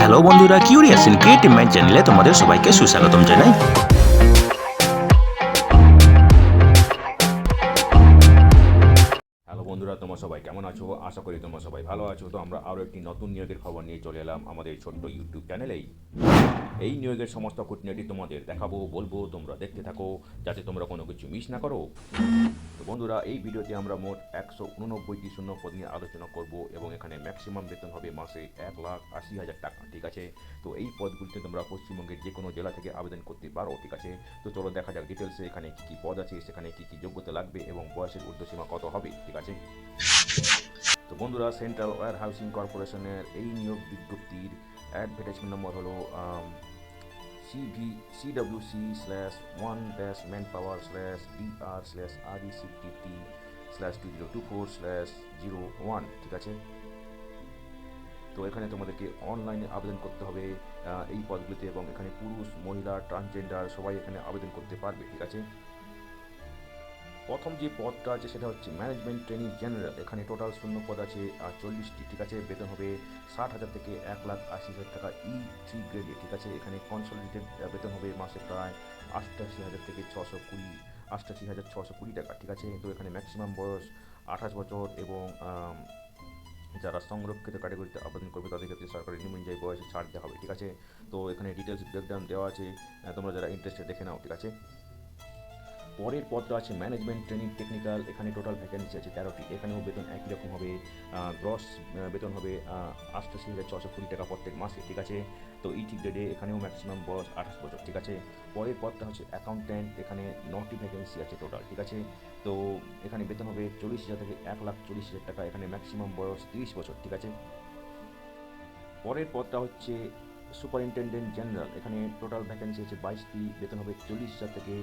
Hello বন্ধুরা, curious in creative mind চ্যানেলে তোমাদের সবাইকে সুস্বাগতম জানাই। হ্যালো বন্ধুরা, তোমরা সবাই কেমন আছো? আশা করি তোমরা সবাই ভালো আছো। তো আমরা আরও একটি নতুন নিয়োগের খবর নিয়ে চলে এলাম আমাদের ছোট্ট ইউটিউব চ্যানেলেই। এই নিয়োগের সমস্ত খুঁটিনাটি তোমাদের দেখাবো, বলবো, তোমরা দেখতে থাকো যাতে তোমরা কোনো কিছু মিস না করো। তো বন্ধুরা, এই ভিডিওতে আমরা মোট 189টি শূন্য পদ নিয়ে আলোচনা করব এবং এখানে ম্যাক্সিমাম বেতন হবে মাসে 1,80,000 টাকা, ঠিক আছে? তো এই পদগুলিতে তোমরা পশ্চিমবঙ্গের যে কোনো জেলা থেকে আবেদন করতে পারো, ঠিক আছে? তো চলো দেখা যাক ডিটেলসে এখানে কী কী পদ আছে, সেখানে কী কী যোগ্যতা লাগবে এবং বয়সের ঊর্ধ্বসীমা কত হবে, ঠিক আছে? তো বন্ধুরা, সেন্ট্রাল ওয়্যার হাউসিং কর্পোরেশনের এই নিয়োগ বিজ্ঞপ্তির অ্যাডভার্টাইজমেন্ট নম্বর হলো CVCWC/1-manpower/DR/RECTT/2024/01, ঠিক আছে? তো এখানে তোমাদেরকে অনলাইনে আবেদন করতে হবে এই পদগুলিতে, এবং এখানে পুরুষ, মহিলা, ট্রান্সজেন্ডার সবাই এখানে আবেদন করতে পারবে, ঠিক আছে? প্রথম যে পদটা আছে সেটা হচ্ছে ম্যানেজমেন্ট ট্রেনিং জেনারেল। এখানে টোটাল শূন্য পদ আছে 40টি, ঠিক আছে? বেতন হবে 60,000 থেকে 1,80,000 টাকা E3 গ্রেডে, ঠিক আছে? এখানে কনসলিডেটেড বেতন হবে মাসে প্রায় 88,000 থেকে 88,620 টাকা, ঠিক আছে? তো এখানে ম্যাক্সিমাম বয়স 28 বছর, এবং যারা সংরক্ষিত ক্যাটাগরিতে আবেদন করবে তাদের ক্ষেত্রে সরকারি নিয়ম অনুযায়ী বয়সে ছাড় দেওয়া হবে, ঠিক আছে? তো এখানে ডিটেলস ব্রেকডাউন দেওয়া আছে, তোমরা যারা ইন্টারেস্টেড দেখে নাও, ঠিক আছে? পরের পদটা আছে ম্যানেজমেন্ট ট্রেনিং টেকনিক্যাল। এখানে টোটাল ভ্যাকেন্সি আছে 13টি। এখানেও বেতন একই রকম হবে, গ্রস বেতন হবে 88,620 টাকা প্রত্যেক মাসে, ঠিক আছে? তো ইটি গ্রেডে এখানেও ম্যাক্সিমাম বয়স 28 বছর, ঠিক আছে? পরের পদটা হচ্ছে অ্যাকাউন্ট্যান্ট। এখানে 9টি ভ্যাকেন্সি আছে টোটাল, ঠিক আছে? তো এখানে বেতন হবে 40,000 থেকে 1,40,000 টাকা। এখানে ম্যাক্সিমাম বয়স 30 বছর, ঠিক আছে? পরের পদটা হচ্ছে সুপারিনটেন্ডেন্ট জেনারেল। এখানে টোটাল ভ্যাকেন্সি আছে 22টি। বেতন হবে 40,000 থেকে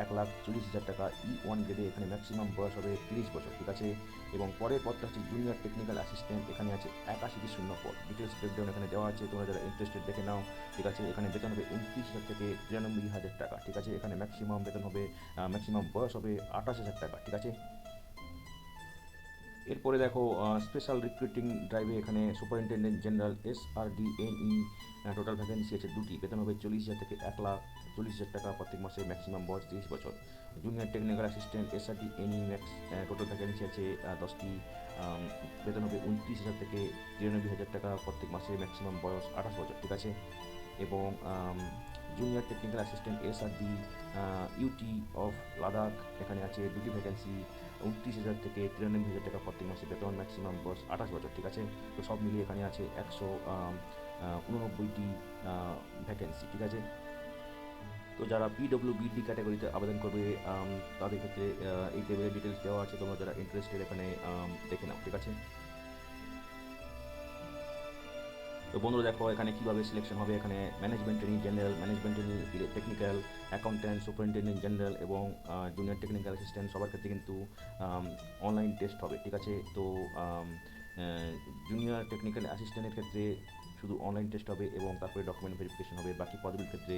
1,40,000 টাকা E1 গ্রেডে। এখানে ম্যাক্সিমাম বয়স হবে 30 বছর, ঠিক আছে? এবং পরের পদটা হচ্ছে জুনিয়র টেকনিক্যাল অ্যাসিস্ট্যান্ট। এখানে আছে 81টি শূন্য পদ। ডিটেলস ব্রেকডাউন এখানে দেওয়া আছে, তোমরা যারা ইন্টারেস্টেড দেখে নাও, ঠিক আছে? এখানে বেতন হবে 29,000 থেকে 93,000 টাকা, ঠিক আছে? এখানে ম্যাক্সিমাম বেতন হবে ম্যাক্সিমাম বয়স হবে 28,000 টাকা, ঠিক আছে? এরপরে দেখো স্পেশাল রিক্রুটিং ড্রাইভে এখানে superintendent general SRDNE। Total vacancy আছে 2টি। বেতন হবে 40,000 থেকে 1,40,000 টাকা প্রত্যেক মাসে। ম্যাক্সিমাম বয়স 30 বছর। Junior technical assistant SRDNE max total vacancy আছে 10টি। বেতন হবে 29,000 থেকে 93,000 টাকা প্রত্যেক মাসে। ম্যাক্সিমাম বয়স 28 বছর, ঠিক আছে? এবং junior technical assistant SRD UT of Ladakh. এখানে আছে 2টি ভ্যাকেন্সি, 29,000 থেকে 93,000 টাকা প্রত্যেক মাসে। বেতন ম্যাক্সিমাম বয়স 28 বছর, ঠিক আছে? তো সব মিলিয়ে এখানে আছে 189টি ভ্যাকেন্সি, ঠিক আছে? তো যারা PWBD ক্যাটাগরিতে আবেদন করবে তাদের ক্ষেত্রে এই টেবিলের ডিটেলস দেওয়া আছে, তোমরা যারা ইন্টারেস্টেড এখানে দেখে নাও, ঠিক আছে? তো বন্ধুরা দেখো এখানে কীভাবে সিলেকশন হবে। এখানে management training general, management training technical, accountant, superintendent general এবং জুনিয়র টেকনিক্যাল অ্যাসিস্ট্যান্ট সবার ক্ষেত্রে কিন্তু অনলাইন টেস্ট হবে, ঠিক আছে? তো জুনিয়র টেকনিক্যাল অ্যাসিস্ট্যান্টের ক্ষেত্রে শুধু অনলাইন টেস্ট হবে এবং তারপরে ডকুমেন্ট ভেরিফিকেশন হবে। বাকি পদগুলির ক্ষেত্রে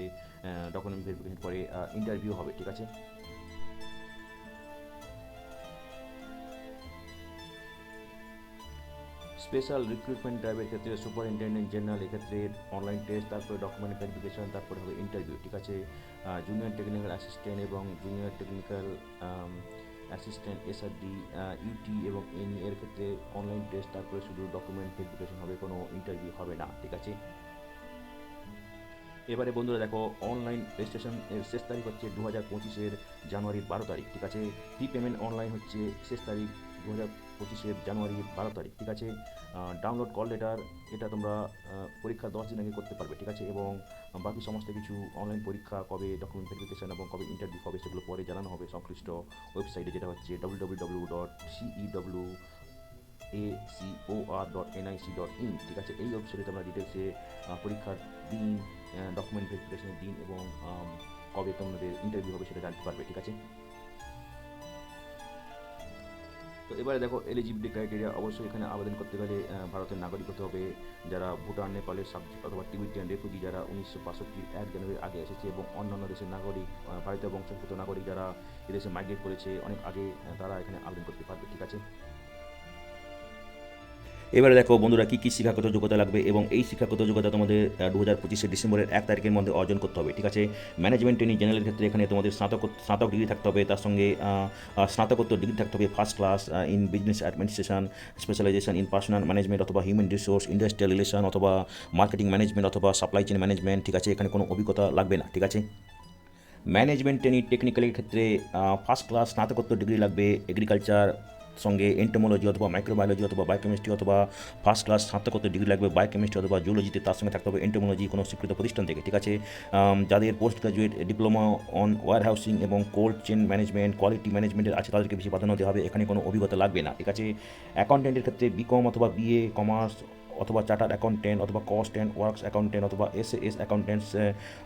ডকুমেন্ট ভেরিফিকেশন পরে ইন্টারভিউ হবে, ঠিক আছে? স্পেশাল রিক্রুটমেন্ট ড্রাইভের ক্ষেত্রে সুপারিনটেন্ডেন্ট জেনারেল এক্ষেত্রে অনলাইন টেস্ট, তারপরে ডকুমেন্ট ভেরিফিকেশন, তারপরে হবে ইন্টারভিউ, ঠিক আছে? জুনিয়র টেকনিক্যাল অ্যাসিস্ট্যান্ট এবং junior technical assistant SRD UT এবং NE এর ক্ষেত্রে অনলাইন টেস্ট, তারপরে শুধু ডকুমেন্ট ভেরিফিকেশন হবে, কোনো ইন্টারভিউ হবে না, ঠিক আছে? এবারে বন্ধুরা দেখো অনলাইন রেজিস্ট্রেশন এর শেষ তারিখ হচ্ছে 2025-এর জানুয়ারির 12 তারিখ, ঠিক আছে? ফি পেমেন্ট অনলাইন হচ্ছে শেষ তারিখ 2025-এর জানুয়ারির 12 তারিখ, ঠিক আছে? ডাউনলোড কল লেটার এটা তোমরা পরীক্ষা 10 দিন আগে করতে পারবে, ঠিক আছে? এবং বাকি সমস্ত কিছু অনলাইন পরীক্ষা কবে, ডকুমেন্ট ভেরিফিকেশন এবং কবে ইন্টারভিউ হবে সেগুলো পরে জানানো হবে সংশ্লিষ্ট ওয়েবসাইটে, যেটা হচ্ছে www.cewacor.nic.in, ঠিক আছে? এই ওয়েবসাইটে তোমরা ডিটেলসে পরীক্ষার দিন, ডকুমেন্ট ভেরিফিকেশনের দিন এবং কবে তোমাদের ইন্টারভিউ হবে সেটা জানতে পারবে, ঠিক আছে? তো এবারে দেখো এলিজিবিলিটি ক্রাইটেরিয়া। অবশ্যই এখানে আবেদন করতে গেলে ভারতের নাগরিক হতে হবে, যারা ভুটান, নেপালের সাবজেক্ট অথবা টিবেটিয়ান রেফিউজি যারা 1965 1 জানুয়ারির আগে এসেছে, এবং অন্যান্য দেশের নাগরিক, ভারতীয় বংশোদ্ভূত নাগরিক যারা এদেশে মাইগ্রেট করেছে অনেক আগে, তারা এখানে আবেদন করতে পারবে, ঠিক আছে? এবারে দেখো বন্ধুরা কী কী শিক্ষাগত যোগ্যতা লাগবে এবং এই শিক্ষাগত যোগ্যতা তোমাদের 2025 ডিসেম্বরের 1 তারিখের মধ্যে অর্জন করতে হবে, ঠিক আছে। ম্যানেজমেন্ট ট্রেনিং জেনারেলের ক্ষেত্রে এখানে তোমাদের স্নাতক ডিগ্রি থাকতে হবে, তার সঙ্গে স্নাতকোত্তর ডিগ্রি থাকতে হবে first class in business administration, specialization in personnel management অথবা হিউম্যান রিসোর্স, ইন্ডাস্ট্রিয়াল রিলেশন অথবা মার্কেটিং ম্যানেজমেন্ট অথবা সাপ্লাই চেন ম্যানেজমেন্ট, ঠিক আছে। এখানে কোনো অভিজ্ঞতা লাগবে না, ঠিক আছে। ম্যানেজমেন্ট ট্রেনিং টেকনিক্যালের ক্ষেত্রে ফার্স্ট ক্লাস স্নাতকোত্তর ডিগ্রি লাগবে এগ্রিকালচার সঙ্গে এন্টোমোলজি অথবা মাইক্রোবায়োলজি অথবা বায়োকেমিস্ট্রি অথবা ফার্স্ট ক্লাস স্নাতকোত্তর ডিগ্রি লাগবে বায়োকেমিস্ট্রি অথবা জুলজিতে, তার সঙ্গে থাকতে হবে এন্টোমোলজি কোনো স্বীকৃত প্রতিষ্ঠান থেকে, ঠিক আছে। যাদের post graduate diploma on warehousing এবং কোল্ড চেন ম্যানেজমেন্ট কোয়ালিটি ম্যানেজমেন্টের আছে তাদেরকে বেশি প্রাধান্য দেওয়া হবে, এখানে কোনো অভিজ্ঞতা লাগবে না, ঠিক আছে। অ্যাকাউন্টেন্টের ক্ষেত্রে বিকম অথবা বিএ কমার্স অথবা চার্টার্ড অ্যাকাউন্টেন্ট অথবা কস্ট অ্যান্ড ওয়ার্কস অ্যাকাউন্টেন্ট অথবা SAS accountants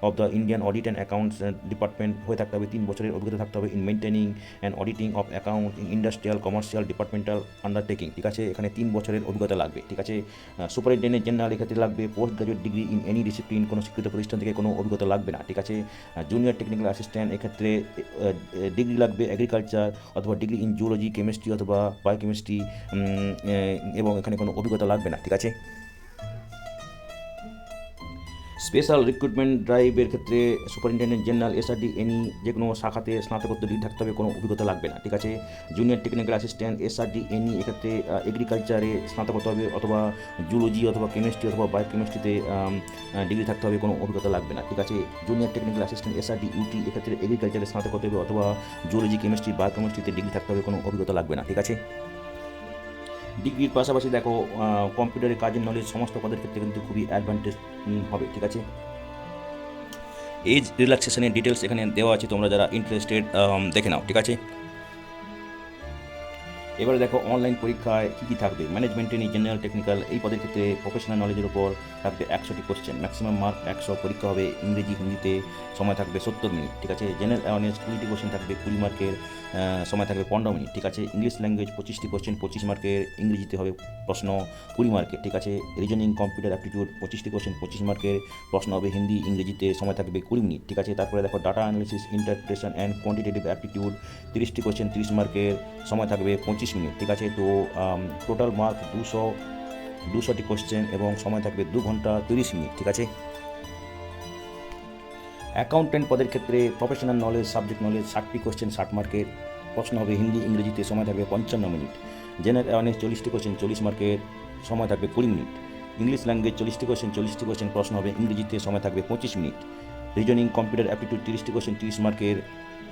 of the Indian audit and accounts department হয়ে থাকতে হবে, 3 বছরের অভিজ্ঞতা থাকতে হবে in maintaining and auditing of account in industrial commercial departmental undertaking, ঠিক আছে। এখানে 3 বছরের অভিজ্ঞতা লাগবে, ঠিক আছে। সুপারিনটেন্ডেন্ট জেনারেল এক্ষেত্রে লাগবে post graduate degree in any discipline, কোনো স্বীকৃত প্রতিষ্ঠান থেকে কোনো অভিজ্ঞতা লাগবে না, ঠিক আছে। জুনিয়র টেকনিক্যাল অ্যাসিস্ট্যান্ট এক্ষেত্রে ডিগ্রি লাগবে এগ্রিকালচার অথবা ডিগ্রি ইন জুলজি কেমিস্ট্রি অথবা বায়োকেমিস্ট্রি এবং এখানে কোনো অভিজ্ঞতা লাগবে না, ঠিক আছে। স্পেশাল রিক্রুটমেন্ট ড্রাইভের ক্ষেত্রে সুপারিনটেন্ডেন্ট জেনারেল এসআরডি এনি যে কোনো শাখাতে স্নাতকোত্তর ডিগ্রি থাকতে হবে, কোনো অভিজ্ঞতা লাগবে না, ঠিক আছে। Junior technical assistant SRD any এক্ষেত্রে এগ্রিকালচারে স্নাতক হতে হবে অথবা জুলজি অথবা কেমিস্ট্রি অথবা বায়োকেমিস্ট্রিতে ডিগ্রি থাকতে হবে, কোনো অভিজ্ঞতা লাগবে না, ঠিক আছে। Junior technical assistant SRD UT এক্ষেত্রে এগ্রিকালচারে স্নাতক হতে হবে অথবা জুলজি কেমিস্ট্রি বায়োকেমিস্ট্রিতে ডিগ্রি থাকতে হবে, কোনো অভিজ্ঞতা লাগবে না, ঠিক আছে। ডিগ্রির পাশাপাশি দেখো কম্পিউটারের কাজের নলেজ সমস্ত পদের ক্ষেত্রে কিন্তু খুবই অ্যাডভান্টেজ হবে, ঠিক আছে। এজ রিল্যাক্সেশনের ডিটেলস এখানে দেওয়া আছে, তোমরা যারা ইন্টারেস্টেড দেখে নাও, ঠিক আছে। এবারে দেখো অনলাইন পরীক্ষায় কী কী থাকবে। ম্যানেজমেন্ট ট্রেনিং জেনারেল টেকনিক্যাল এই পদের ক্ষেত্রে প্রফেশনাল নলেজের উপর থাকবে 100টি কোশ্চেন, ম্যাক্সিমাম মার্ক 100, পরীক্ষা হবে ইংরেজি হিন্দিতে, সময় থাকবে 70 মিনিট, ঠিক আছে। জেনারেল অ্যাওয়ারনেস 20টি কোশ্চেন থাকবে 20 মার্কের, সময় থাকবে 15 মিনিট, ঠিক আছে। ইংলিশ ল্যাঙ্গুয়েজ 25টি কোশ্চেন 25 মার্কের, ইংরেজিতে হবে প্রশ্ন 20 মার্কের, ঠিক আছে। রিজনিং কম্পিউটার অ্যাপটিটিউড 25টি কোশ্চেন 25 মার্কের, প্রশ্ন হবে হিন্দি ইংরেজিতে, সময় থাকবে 20 মিনিট, ঠিক আছে। তারপরে দেখো data analysis interpretation and quantitative aptitude 30টি কোশ্চেন 30 মার্কের, সময় থাকবে 25 মিনিট, ঠিক আছে। তো টোটাল মার্ক 200টি কোশ্চেন এবং সময় থাকবে 2 ঘন্টা 30 মিনিট, ঠিক আছে। অ্যাকাউন্টেন্ট পদের ক্ষেত্রে প্রফেশনাল নলেজ সাবজেক্ট নলেজ 60টি কোশ্চেন 60 মার্কের, প্রশ্ন হবে হিন্দি ইংরেজিতে, সময় থাকবে 55 মিনিট। জেনারেল অ্যাওয়ারনেস 40টি কোশ্চেন 40 মার্কের, সময় থাকবে 20 মিনিট। ইংলিশ ল্যাঙ্গুয়েজ 40টি কোশ্চেন প্রশ্ন হবে ইংরেজিতে, সময় থাকবে 25 মিনিট। রিজনিং কম্পিউটার অ্যাপটিটিউড 30টি কোশ্চেন 30 মার্কের,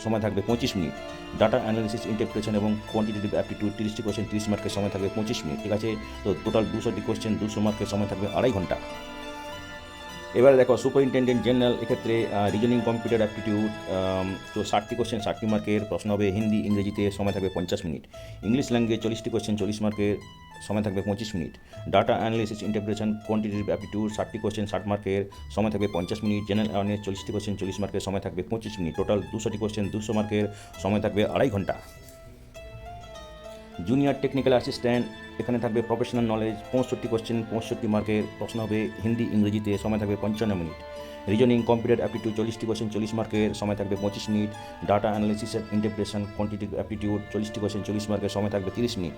সময় থাকবে 25 মিনিট। ডাটা অ্যানালিসিস ইন্টারপ্রিটেশন এবং কোয়ান্টিটেটিভ অ্যাপটিটিউড 30টি কোশ্চেন 30 মার্কের, সময় থাকবে 25 মিনিট, ঠিক আছে। তো টোটাল 200টি কোশ্চেন 200 মার্কের, সময় থাকবে 2.5 ঘন্টা। এবারে দেখো সুপারিনটেন্ডেন্ট জেনারেল এক্ষেত্রে রিজনিং কম্পিউটার অ্যাপটিটিউড তো 60টি কোশ্চেন 60টি মার্কের, প্রশ্ন হবে হিন্দি ইংরেজিতে, সময় থাকবে 50 মিনিট। ইংলিশ ল্যাঙ্গুয়েজ 40টি কোশ্চেন 40 মার্কের, সময় থাকবে 25 minute. Data analysis interpretation quantitative aptitude 60টি কোশ্চেন 60 মার্কের, সময় থাকবে 50 মিনিট। জেনারেল অ্যাওয়ারনেস 40টি কোশ্চেন 40 মার্কের, সময় থাকবে 25 মিনিট। টোটাল 200টি কোশ্চেন 200 মার্কের, সময় থাকবে 2.5 ঘন্টা। জুনিয়র টেকনিক্যাল অ্যাসিস্ট্যান্ট এখানে থাকবে প্রফেশনাল নলেজ 65টি কোশ্চেন 65 মার্কের, প্রশ্ন হবে হিন্দি ইংরেজিতে, সময় থাকবে 55 মিনিট। রিজনিং কম্পিউটার অ্যাপটিটিউড 40টি কোশ্চেন 40 মার্কের, সময় থাকবে 25 minute. Data analysis interpretation quantitative aptitude 40টি কোশ্চেন 40 মার্কের, সময় থাকবে 30 মিনিট।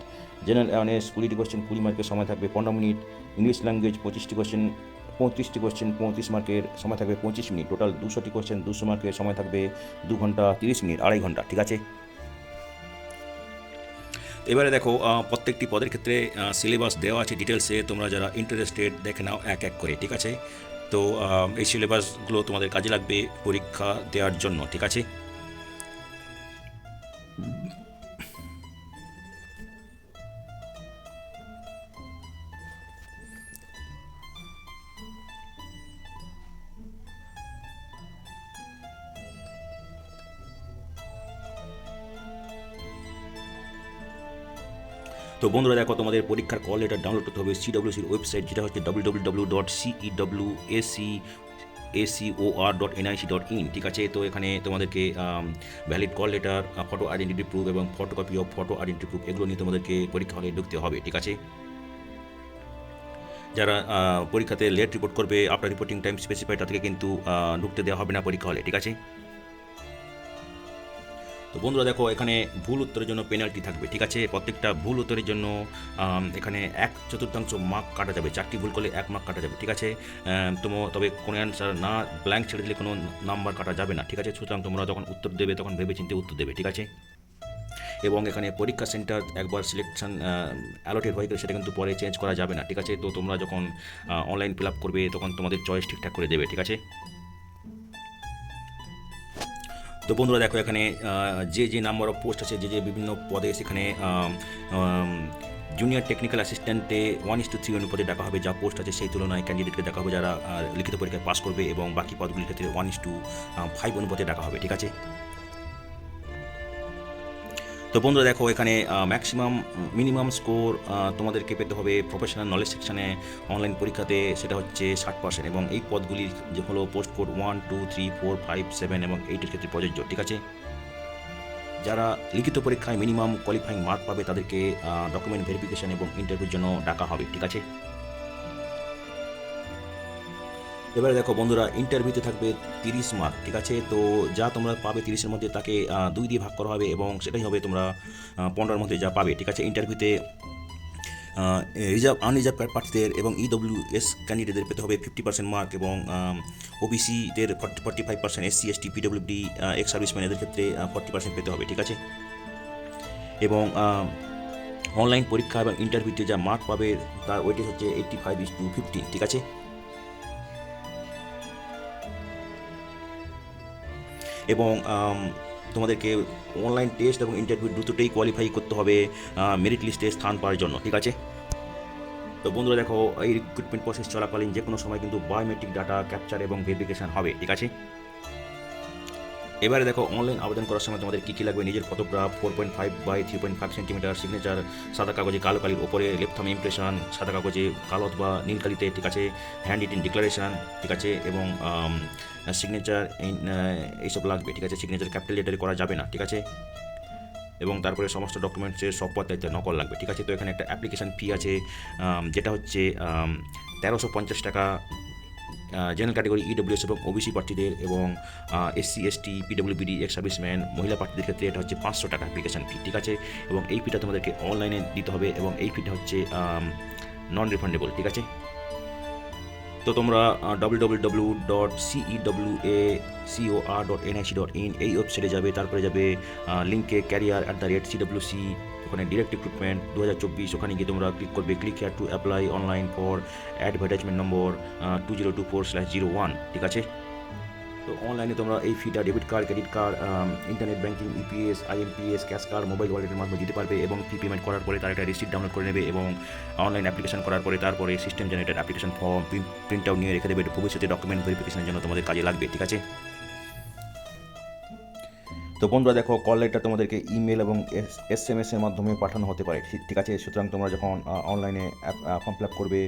জেনারেল অ্যাওয়ারনেস 20টি কোশ্চেন 20 মার্কের, সময় থাকবে 15 মিনিট। ইংলিশ ল্যাঙ্গুয়েজ 35টি কোশ্চেন 35 মার্কের, সময় থাকবে 25 মিনিট। টোটাল 200টি কোশ্চেন 200 মার্কের, সময় থাকবে 2 ঘন্টা 30 মিনিট, 2.5 ঘন্টা, ঠিক আছে। এবারে দেখো প্রত্যেকটি পদের ক্ষেত্রে সিলেবাস দেওয়া আছে ডিটেলসে, তোমরা যারা ইন্টারেস্টেড দেখে নাও এক এক করে, ঠিক আছে। তো এই সিলেবাসগুলো তোমাদের কাজে লাগবে পরীক্ষা দেওয়ার জন্য, ঠিক আছে। তো বন্ধুরা দেখো তোমাদের পরীক্ষার কল লেটার ডাউনলোড করতে হবে সিডব্লিউসির ওয়েবসাইট, যেটা হচ্ছে www.cewacor.nic.in, ঠিক আছে। তো এখানে তোমাদেরকে valid call letter, photo identity proof এবং photocopy of photo identity proof এগুলো নিয়ে তোমাদেরকে পরীক্ষা হলে ঢুকতে হবে, ঠিক আছে। যারা পরীক্ষাতে লেট রিপোর্ট করবে আফটার রিপোর্টিং টাইম স্পেসিফাই, তাদেরকে কিন্তু ঢুকতে দেওয়া হবে না পরীক্ষা হলে, ঠিক আছে। তো বন্ধুরা দেখো, এখানে ভুল উত্তরের জন্য পেনাল্টি থাকবে, ঠিক আছে। প্রত্যেকটা ভুল উত্তরের জন্য এখানে 1/4 মার্ক কাটা যাবে। 4টি ভুল করলে 1 মার্ক কাটা যাবে, ঠিক আছে। তবে কোনো অ্যান্সার না ব্ল্যাঙ্ক ছেড়ে দিলে কোনো নাম্বার কাটা যাবে না, ঠিক আছে। সুতরাং তোমরা যখন উত্তর দেবে তখন ভেবেচিন্তে উত্তর দেবে, ঠিক আছে। এবং এখানে পরীক্ষা সেন্টার একবার সিলেকশন অ্যালোটেড হয়ে গেলে সেটা কিন্তু পরে চেঞ্জ করা যাবে না, ঠিক আছে। তো তোমরা যখন অনলাইন ফিল আপ করবে তখন তোমাদের চয়েস ঠিকঠাক করে দেবে, ঠিক আছে। তো বন্ধুরা দেখো, এখানে যে নাম্বার অফ পোস্ট আছে, যে বিভিন্ন পদে, সেখানে জুনিয়র টেকনিক্যাল অ্যাসিস্ট্যান্টে 1:3 অনুপাতে ডাকা হবে। যা পোস্ট আছে সেই তুলনায় ক্যান্ডিডেটকে ডাকা হবে যারা লিখিত পরীক্ষায় পাস করবে, এবং বাকি পদগুলির ক্ষেত্রে 1:5 অনুপাতে ডাকা হবে, ঠিক আছে। তো বন্ধুরা দেখো, এখানে মিনিমাম স্কোর তোমাদেরকে পেতে হবে প্রফেশনাল নলেজ সেকশনে অনলাইন পরীক্ষাতে, সেটা হচ্ছে 60%। এবং এই পদগুলি যে হলো পোস্ট কোড 1, 2, 3, 4, 5, 7 এবং 8-এর ক্ষেত্রে প্রযোজ্য, ঠিক আছে। যারা লিখিত পরীক্ষায় মিনিমাম কোয়ালিফাইং মার্ক পাবে তাদেরকে ডকুমেন্ট ভেরিফিকেশন এবং ইন্টারভিউর জন্য ডাকা হবে, ঠিক আছে। এবারে দেখো বন্ধুরা, ইন্টারভিউতে থাকবে 30 মার্ক, ঠিক আছে। তো যা তোমরা পাবে 30-এর মধ্যে তাকে 2 দিয়ে ভাগ করা হবে, এবং সেটাই হবে তোমরা 15-এর মধ্যে যা পাবে, ঠিক আছে। ইন্টারভিউতে আনরিজার্ভ প্রার্থীদের এবং EWS ক্যান্ডিডেটদের পেতে হবে 50% মার্ক, এবং ওবিসিদের 45%, SC, ST, PWD, ex serviceman এদের ক্ষেত্রে 40% পেতে হবে, ঠিক আছে। এবং অনলাইন পরীক্ষা এবং ইন্টারভিউতে যা মার্ক পাবে তার ওয়েটেজ হচ্ছে 85:50, ঠিক আছে। এবং তোমাদেরকে অনলাইন টেস্ট এবং ইন্টারভিউ দুটোতেই কোয়ালিফাই করতে হবে মেরিট লিস্টে স্থান পাওয়ার জন্য, ঠিক আছে। তো বন্ধুরা দেখো, এই রিক্রুটমেন্ট প্রসেস চলাকালীন যে কোনো সময় কিন্তু বায়োমেট্রিক ডাটা ক্যাপচার এবং ভেরিফিকেশন হবে, ঠিক আছে। এবারে দেখো, অনলাইন আবেদন করার সময় তোমাদের কী কী লাগবে: নিজের ফটোগ্রাফ, 4.5 বাই 3.5 সেন্টিমিটার, সিগনেচার সাদা কাগজে কালো কালির ওপরে, লেফট থাম ইমপ্রেশন সাদা কাগজে কালো অথবা নীল কালিতে, ঠিক আছে, হ্যান্ড রিটেন ডিক্লারেশন, ঠিক আছে, এবং সিগনেচার এইসব লাগবে, ঠিক আছে। সিগনেচার ক্যাপিটাল লেটারে করা যাবে না, ঠিক আছে। এবং তারপরে সমস্ত ডকুমেন্টসের সব পত্রাইতে নকল লাগবে, ঠিক আছে। তো এখানে একটা অ্যাপ্লিকেশান ফি আছে, যেটা হচ্ছে 1350 টাকা জেনারেল ক্যাটাগরি, EWS এবং ওবিসি প্রার্থীদের, এবং SC, ST, PWD, ex serviceman মহিলা প্রার্থীদের ক্ষেত্রে এটা হচ্ছে 500 টাকা অ্যাপ্লিকেশান ফি, ঠিক আছে। এবং এই ফিটা তোমাদেরকে অনলাইনে দিতে হবে, এবং এই ফিটা হচ্ছে নন রিফান্ডেবল, ঠিক আছে। তো তোমরা www.cewacor.nic.in এই ওয়েবসাইটে যাবে, তারপরে যাবে লিঙ্কে career@CWC, ওখানে ডিরেক্ট রিক্রুটমেন্ট 2024, ওখানে গিয়ে তোমরা ক্লিক করবে click here to apply online for advertisement নম্বর 2024/01, ঠিক আছে। তো অনলাইনে তোমরা এই ফিটা debit card, credit card, internet banking, EPS, IMPS, cash card, mobile ওয়ালেটের মাধ্যমে দিতে পারবে, এবং ফি পেমেন্ট করার পরে তার একটা রিসিপ্ট ডাউনলোড করে নেবে, এবং অনলাইন অ্যাপ্লিকেশন করার পরে তারপরে system generated application form print out নিয়ে রেখে দেবে, ভবিষ্যতে ডকুমেন্ট ভেরিফিকেশনের জন্য তোমাদের কাজে লাগবে, ঠিক আছে। তো বন্ধুরা দেখো, কল লেটার তোমাদেরকে ইমেল এবং SMS এর মাধ্যমে পাঠানো হতে পারে, ঠিক আছে। সুতরাং তোমরা যখন অনলাইনে ফর্ম ফিল আপ করবে,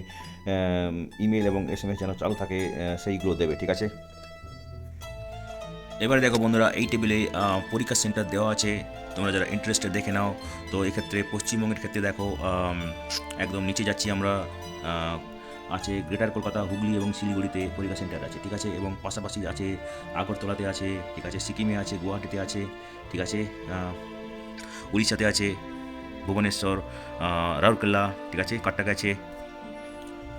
ইমেল এবং SMS যেন চালু থাকে সেইগুলো দেবে, ঠিক আছে। এবারে দেখো বন্ধুরা, এই টেবিলে পরীক্ষা সেন্টার দেওয়া আছে, তোমরা যারা ইন্টারেস্টেড দেখে নাও। তো এক্ষেত্রে পশ্চিমবঙ্গের ক্ষেত্রে দেখো, একদম নিচে যাচ্ছি আমরা, আছে গ্রেটার কলকাতা, হুগলি এবং শিলিগুড়িতে পরীক্ষা সেন্টার আছে, ঠিক আছে। এবং পাশাপাশি আছে আগরতলাতে আছে, ঠিক আছে, সিকিমে আছে, গুয়াহাটিতে আছে, ঠিক আছে, উড়িষ্যাতে আছে, ভুবনেশ্বর, রাউরকেল্লা, ঠিক আছে, কাট্টাকে আছে।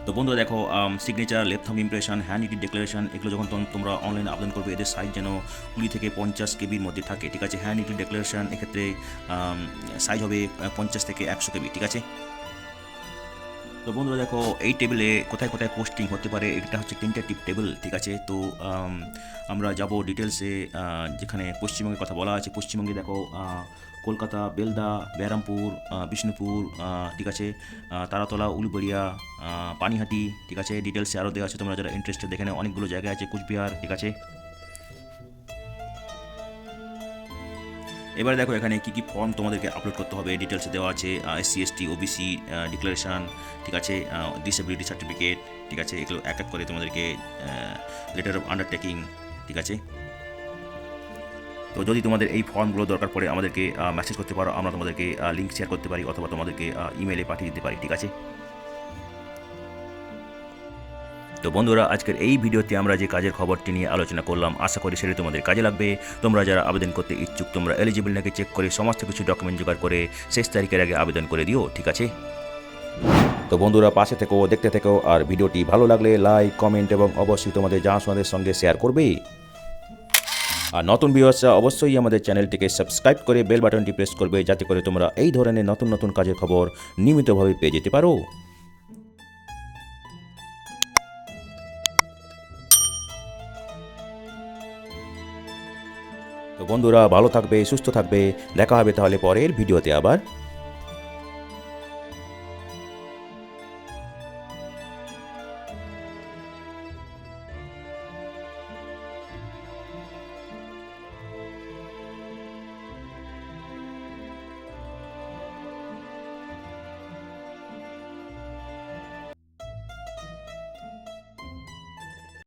তো বন্ধুরা দেখো, signature, left thumb impression, hand written declaration, এগুলো যখন তোমরা অনলাইনে আবেদন করবে, এদের সাইজ যেন 20 থেকে 50 কেবির মধ্যে থাকে, ঠিক আছে। হ্যান্ড রিটেন ডিক্লারেশন এক্ষেত্রে সাইজ হবে 50 থেকে 100 কেবি, ঠিক আছে। তো বন্ধুরা দেখো, এই টেবিলে কোথায় কোথায় পোস্টিং হতে পারে, এটা হচ্ছে টেন্টেটিভ টেবিল, ঠিক আছে। তো আমরা যাব ডিটেলসে, যেখানে পশ্চিমবঙ্গের কথা বলা আছে। পশ্চিমবঙ্গে দেখো, কলকাতা, বেলদা, বেরামপুর, বিষ্ণুপুর, ঠিক আছে, তারাতলা, উলুবেড়িয়া, পানিহাটি, ঠিক আছে। ডিটেলসে আরও দেওয়া আছে, তোমরা যারা ইন্টারেস্টেড দেখে নাও। অনেকগুলো জায়গা আছে, কুচবিহার, ঠিক আছে। এবারে দেখো, এখানে কী কী ফর্ম তোমাদেরকে আপলোড করতে হবে ডিটেলসে দেওয়া আছে। SC, ST, OBC ডিক্লারেশান, ঠিক আছে, ডিসেবিলিটি সার্টিফিকেট, ঠিক আছে। এগুলো এক এক করে তোমাদেরকে, লেটার অফ আন্ডারটেকিং, ঠিক আছে। তো যদি তোমাদের এই ফর্মগুলো দরকার পড়ে আমাদেরকে মেসেজ করতে পারো, আমরা তোমাদেরকে লিঙ্ক শেয়ার করতে পারি, অথবা তোমাদেরকে ইমেলে পাঠিয়ে দিতে পারি, ঠিক আছে। তো বন্ধুরা, আজকের এই ভিডিওতে আমরা যে কাজের খবরটি নিয়ে আলোচনা করলাম, আশা করি সেটি তোমাদের কাজে লাগবে। তোমরা যারা আবেদন করতে ইচ্ছুক, তোমরা এলিজিবল নাকি চেক করে সমস্ত কিছু ডকুমেন্ট জোগাড় করে শেষ তারিখের আগে আবেদন করে দিও, ঠিক আছে? তো বন্ধুরা, পাশে থেকো, দেখতে থেকো, আর ভিডিওটি ভালো লাগলে লাইক, কমেন্ট এবং অবশ্যই তোমাদের জানাশোনাদের সঙ্গে শেয়ার করবে। আর নতুন ভিউয়ার্সরা অবশ্যই আমাদের চ্যানেলটিকে সাবস্ক্রাইব করে বেল বাটনটি প্রেস করবে, যাতে করে তোমরা এই ধরনের নতুন নতুন কাজের খবর নিয়মিতভাবে পেয়ে যেতে পারো। তো বন্ধুরা, ভালো থাকবে, সুস্থ থাকবে, দেখা হবে তাহলে পরের ভিডিওতে আবার।